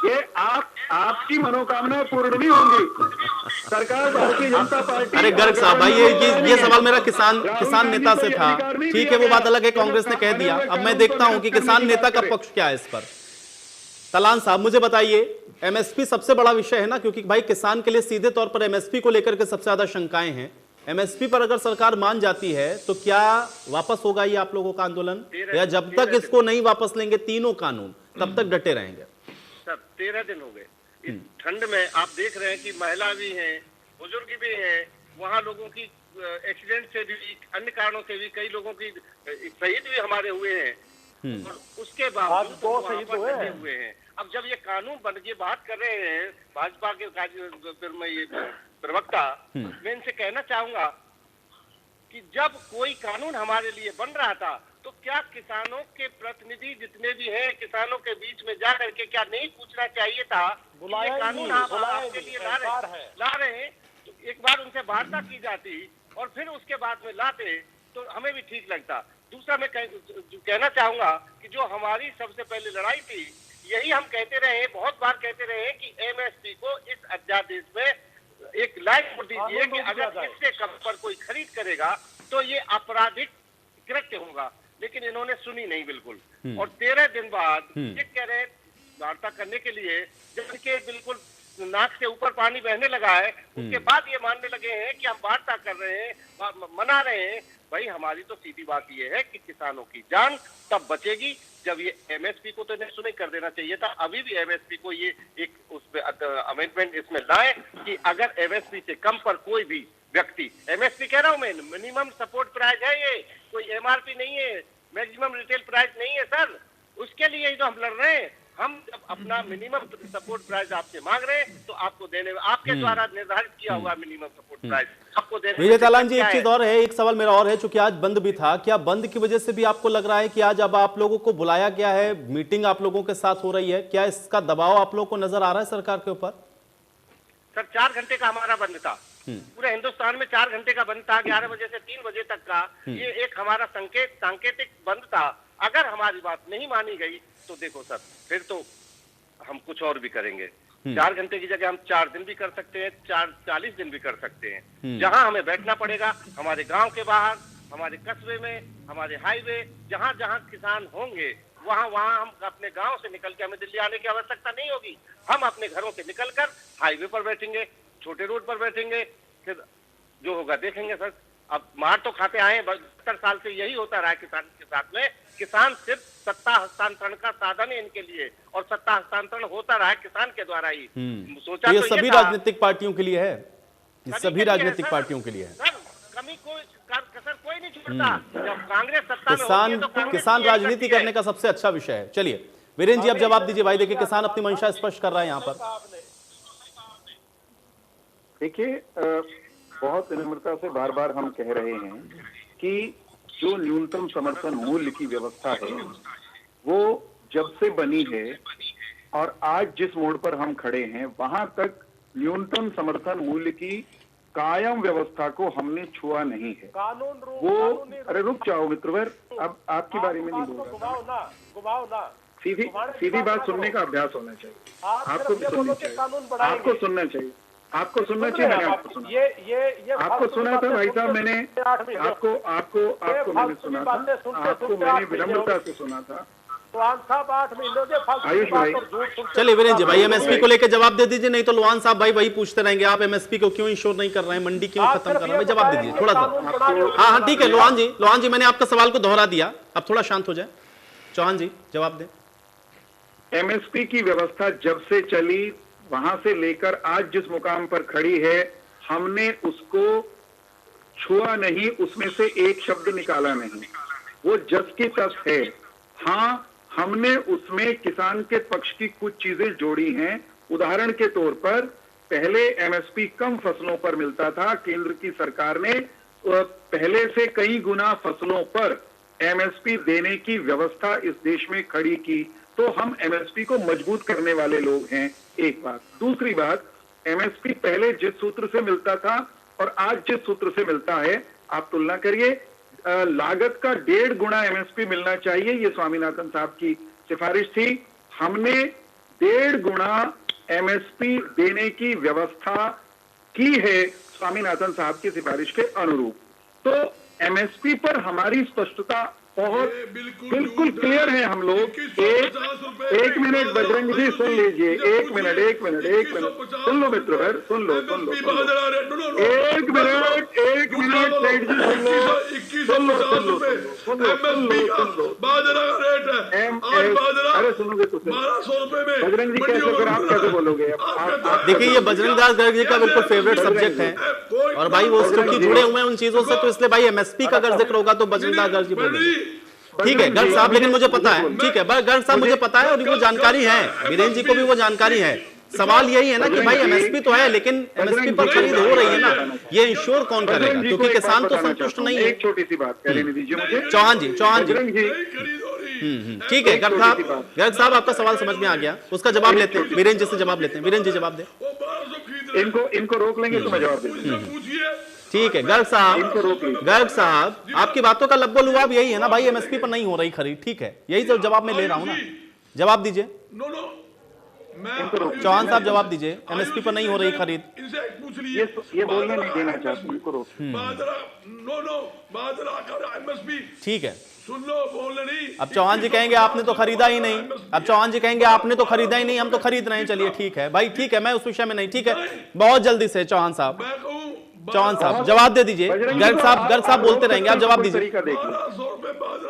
ये आपकी मनोकामना पूर्ण नहीं होंगी। सरकार भारतीय जनता पार्टी। अरे गर्ग साहब भाई, ये सवाल मेरा किसान नेता से था, ठीक है, वो बात अलग है, कांग्रेस ने कह दिया। अब मैं देखता हूं कि किसान नेता का पक्ष क्या है इस पर। तालान साहब, मुझे बताइए, एमएसपी सबसे बड़ा विषय है ना, क्योंकि भाई किसान के लिए सीधे तौर पर एमएसपी को लेकर के सबसे ज्यादा शंकाएं हैं। एमएसपी पर अगर सरकार मान जाती है तो क्या वापस होगा ये आप लोगों का आंदोलन, या जब तक इसको नहीं वापस लेंगे तीनों कानून तब तक डटे रहेंगे? सर 13 दिन हो गए इस ठंड में, आप देख रहे हैं कि महिला भी हैं, बुजुर्ग भी हैं, वहाँ लोगों की एक्सीडेंट से भी, अन्य कारणों से भी कई लोगों की शहीद भी हमारे हुए हैं, और उसके बावजूद दो शहीद हुए हैं। अब जब ये कानून बन के बात कर रहे हैं भाजपा के फिर मैं ये प्रवक्ता, मैं इनसे कहना चाहूंगा कि जब कोई कानून हमारे लिए बन रहा था तो क्या किसानों के प्रतिनिधि जितने भी हैं, किसानों के बीच में जा करके क्या नहीं पूछना चाहिए था? ये कानून आप आपके लिए ला रहे हैं, तो एक बार उनसे वार्ता की जाती और फिर उसके बाद में लाते तो हमें भी ठीक लगता। दूसरा मैं कहना चाहूंगा कि जो हमारी सबसे पहले लड़ाई थी, यही हम कहते रहे, बहुत बार कहते रहे कि एमएसपी को इस अध्यादेश में एक लाइन छोड़ दीजिए कि अगर इससे कम पर कोई खरीद करेगा तो ये आपराधिक कृत्य होगा, लेकिन इन्होंने सुनी नहीं बिल्कुल। और 13 दिन बाद ये कह रहे वार्ता करने के लिए, जब इनके बिल्कुल नाक से ऊपर पानी बहने लगा है, उसके बाद ये मानने लगे हैं कि हम वार्ता कर रहे हैं, मना रहे हैं। भाई हमारी तो सीधी बात ये है कि किसानों की जान तब बचेगी जब ये एमएसपी को तो इन्हें सुने कर देना चाहिए था। अभी भी एमएसपी को ये एक उस पे अमेंडमेंट इसमें लाए कि अगर एमएसपी से कम पर कोई भी व्यक्ति, एमएसपी कह रहा हूं मैं, मिनिमम सपोर्ट प्राइस है, ये कोई एमआरपी नहीं है, मैक्सिमम रिटेल प्राइस नहीं है सर, उसके लिए ही तो हम लड़ रहे हैं। हम जब अपना मिनिमम सपोर्ट प्राइस आपसे मांग रहे हैं तो आपको देने, आपके द्वारा निर्धारित किया हुआ मिनिमम सपोर्ट प्राइस आपको देने। विजय तालान जी, एक चीज और है, एक सवाल मेरा और है, चूंकि आज बंद भी था, क्या बंद की वजह से भी आपको लग रहा है कि आज अब आप लोगों को बुलाया गया है, मीटिंग आप लोगों के साथ हो रही है, क्या इसका दबाव आप लोगों को नजर आ रहा है सरकार के ऊपर? सर 4 घंटे का हमारा बंद था, पूरे हिंदुस्तान में 4 घंटे का बंद था, 11 बजे से 3 बजे तक का। ये एक हमारा सांकेतिक बंद था। अगर हमारी बात नहीं मानी गई तो देखो सर, फिर तो हम कुछ और भी करेंगे। 4 घंटे की जगह हम 4 दिन भी कर सकते हैं, 40 दिन भी कर सकते हैं। जहां हमें बैठना पड़ेगा, हमारे गांव के बाहर, हमारे कस्बे में, हमारे हाईवे, जहां जहां किसान होंगे वहां हम अपने गांव से निकल के, हमें दिल्ली आने की आवश्यकता नहीं होगी। हम अपने घरों से निकलकर हाईवे पर बैठेंगे, छोटे रोड पर बैठेंगे, फिर जो होगा देखेंगे सर। अब मार तो खाते आए, 72 साल से यही होता रहा है किसान के साथ में। किसान सिर्फ सत्ता हस्तांतरण का साधन है इनके लिए, और सत्ता हस्तांतरण होता रहा है किसान के द्वारा ही। सोचा ये तो सभी राजनीतिक पार्टियों के लिए है, ये सभी राजनीतिक पार्टियों के लिए है सर, कमी कोई कसर कोई नहीं छोड़ता। जब कांग्रेस सत्ता में होती है तो कांग्रेस किसान राजनीति करने का सबसे अच्छा विषय है। चलिए वीरेंद्र जी, अब जवाब दीजिए भाई, देखिए किसान अपनी मंशा स्पष्ट कर रहा है यहाँ पर। देखिए, बहुत विनम्रता से बार बार हम कह रहे हैं कि जो न्यूनतम समर्थन मूल्य की व्यवस्था है वो जब से बनी है और आज जिस मोड़ पर हम खड़े हैं वहां तक न्यूनतम समर्थन मूल्य की कायम व्यवस्था को हमने छुआ नहीं है। वो अरे रुक जाओ मित्रवर, अब आपके बारे में नहीं बोल रहा। सीधी बात सुनने का अभ्यास होना चाहिए, आपको भी सुनना चाहिए, आपको सुनना चाहिए, आपको सुनना चाहिए। मैंने आपको सुना, आपको सुना था भाई साहब, मैंने आपको मैंने सुना था, आपको मैंने विनम्रता से सुना था। आयुष भाई, चलिए वीरेंद्र जी भाई, एमएसपी को लेकर जवाब दे दीजिए, नहीं तो लोहान साहब भाई वही पूछते रहेंगे, आप एमएसपी को क्यों इंश्योर नहीं कर रहे हैं, मंडी क्यों खत्म कर रहे हैं, जवाब दे दीजिए थोड़ा सा। हाँ ठीक है लोहान जी, मैंने आपका सवाल को दोहरा दिया, अब थोड़ा शांत हो जाए। चौहान जी जवाब दें। एमएसपी की व्यवस्था जब से चली, वहां से लेकर आज जिस मुकाम पर खड़ी है, हमने उसको छुआ नहीं, उसमें से एक शब्द निकाला नहीं, वो जस की तस है। हाँ, हमने उसमें किसान के पक्ष की कुछ चीजें जोड़ी हैं। उदाहरण के तौर पर पहले एमएसपी कम फसलों पर मिलता था, केंद्र की सरकार ने पहले से कई गुना फसलों पर एमएसपी देने की व्यवस्था इस देश में खड़ी की, तो हम एमएसपी को मजबूत करने वाले लोग हैं, एक बात। दूसरी बात, एमएसपी पहले जिस सूत्र से मिलता था और आज जिस सूत्र से मिलता है, आप तुलना करिए, लागत का 1.5 गुना एमएसपी मिलना चाहिए, ये स्वामीनाथन साहब की सिफारिश थी। हमने 1.5 गुना एमएसपी देने की व्यवस्था की है स्वामीनाथन साहब की सिफारिश के अनुरूप। तो एमएसपी पर हमारी स्पष्टता बहुत बिल्कुल क्लियर है। हम लोग एक मिनट बजरंग जी सुन लीजिए, एक मिनट सुन लो मित्र भर, सुन लो एक मिनट सेठ जी सुन लो बाजरा का रेट है अरे सुनोगे तो बजरंग जी कैसे, फिर आप कैसे बोलोगे? देखिए, ये बजरंग दास गर्ग जी का बिल्कुल फेवरेट सब्जेक्ट है और भाई वो क्योंकि जुड़े हुए हैं उन चीजों से, तो इसलिए भाई एमएसपी का अगर जिक्र होगा तो बजरंग दास गर्ग जी बोलेंगे। ठीक है गर्ग साहब, लेकिन मुझे पता है, ठीक है गर्ग साहब मुझे पता है और वो जानकारी है, वीरेंद्र जी को भी वो जानकारी है। सवाल यही है ना कि भाई एमएसपी तो है, लेकिन एमएसपी पर खरीद हो रही है ना, ये इंश्योर कौन करेगा? क्योंकि किसान तो संतुष्ट नहीं है। एक छोटी सी बात कहने दीजिए मुझे। चौहान जी ठीक है गर्ग साहब आपका सवाल समझ में आ गया, उसका जवाब लेते हैं, वीरेंद्र जी से जवाब लेते हैं। वीरेंद्र जी जवाब दे। इनको रोक लेंगे तो मैं जवाब दे दूंगा। ठीक है गर्ग साहब आपकी बातों का लब्बो लुआब यही है ना भाई, एमएसपी पर नहीं हो रही खरीद, ठीक है, यही तो जवाब मैं ले रहा हूं ना। जवाब दीजिए चौहान साहब, जवाब दीजिए, एमएसपी पर नहीं हो रही खरीद। ये बोलने नहीं देना चाहते, इनको रोक। ठीक है, सुन लो, बोलने नहीं। अब चौहान जी कहेंगे आपने तो खरीदा ही नहीं, हम तो खरीद रहे हैं। चलिए ठीक है भाई, ठीक है, मैं उस विषय में नहीं, ठीक है, बहुत जल्दी से चौहान साहब जवाब दे दीजिए। गर्ग साहब बोलते रहेंगे, आप जवाब दीजिए।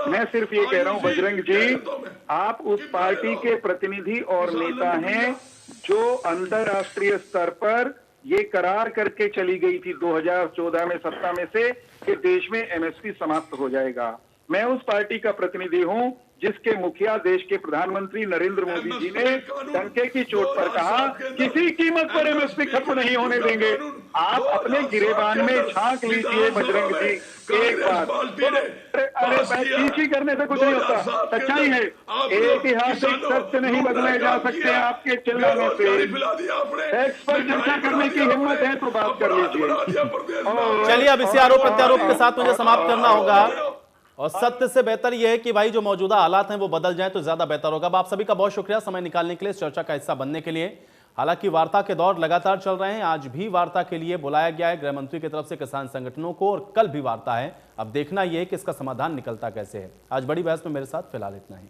मैं सिर्फ ये कह रहा हूं बजरंग जी, आप उस पार्टी के प्रतिनिधि और नेता हैं जो अंतरराष्ट्रीय स्तर पर ये करार करके चली गई थी 2014 में सत्ता में से कि देश में एमएसपी समाप्त हो जाएगा। मैं उस पार्टी का प्रतिनिधि हूं जिसके मुखिया देश के प्रधानमंत्री नरेंद्र मोदी जी ने डंके की चोट पर कहा किसी कीमत पर एमएसपी खत्म नहीं होने देंगे। आप अपने गिरेबान में झांक लीजिए बजरंग जी, एक बात, अरे चीची करने से कुछ नहीं होता, सच्चाई है, ऐतिहासिक सत्य नहीं बदले जा सकते आपके चिल्लाने से। टैक्स पर चर्चा करने की हिम्मत है तो बात कर लीजिए। चलिए अब इसे आरोप प्रत्यारोप के साथ मुझे समाप्त करना होगा और सत्य से बेहतर यह है कि भाई जो मौजूदा हालात हैं वो बदल जाएं तो ज्यादा बेहतर होगा। अब आप सभी का बहुत शुक्रिया समय निकालने के लिए, इस चर्चा का हिस्सा बनने के लिए। हालांकि वार्ता के दौर लगातार चल रहे हैं, आज भी वार्ता के लिए बुलाया गया है गृह मंत्री की तरफ से किसान संगठनों को और कल भी वार्ता है। अब देखना यह है कि इसका समाधान निकलता कैसे है। आज बड़ी बहस में मेरे साथ फिलहाल इतना ही।